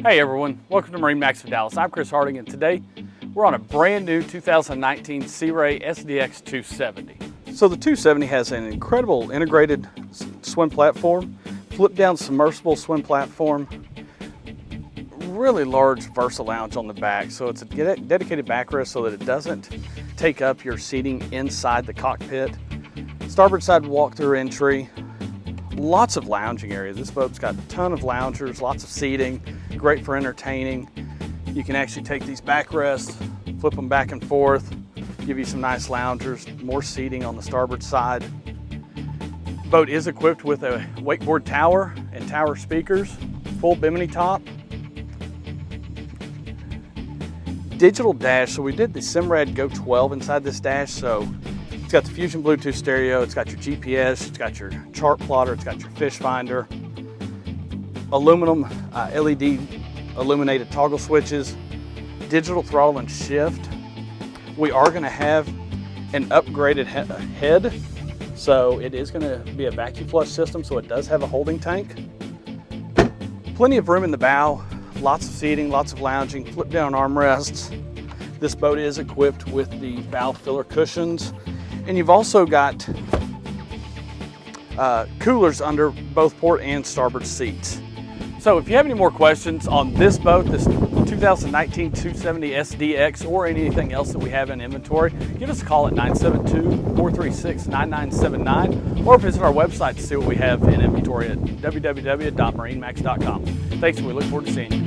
Hey everyone, welcome to MarineMax Dallas. I'm Chris Harding, and today we're on a brand new 2019 Sea Ray SDX 270. So the 270 has an incredible integrated swim platform, flip down submersible swim platform, really large Versa lounge on the back. So it's a dedicated backrest so that it doesn't take up your seating inside the cockpit. Starboard side walk-through entry. Lots of lounging area. This boat's got a ton of loungers, lots of seating, great for entertaining. You can actually take these backrests, flip them back and forth, give you some nice loungers, more seating on the starboard side. The boat is equipped with a Wakeboard tower and tower speakers, full bimini top. Digital dash, so we did the Simrad Go 12 inside this dash, so it's got the Fusion Bluetooth stereo, it's got your GPS, it's got your chart plotter, it's got your fish finder, aluminum LED illuminated toggle switches, digital throttle and shift. We are going to have an upgraded head, so it is going to be a vacuum flush system, so it does have a holding tank. Plenty of room in the bow, lots of seating, lots of lounging, flip down armrests. This boat is equipped with the bow filler cushions. And you've also got coolers under both port and starboard seats. So if you have any more questions on this boat, this 2019 270 SDX, or anything else that we have in inventory, give us a call at 972-436-9979, or visit our website to see what we have in inventory at www.marinemax.com. Thanks, and we look forward to seeing you.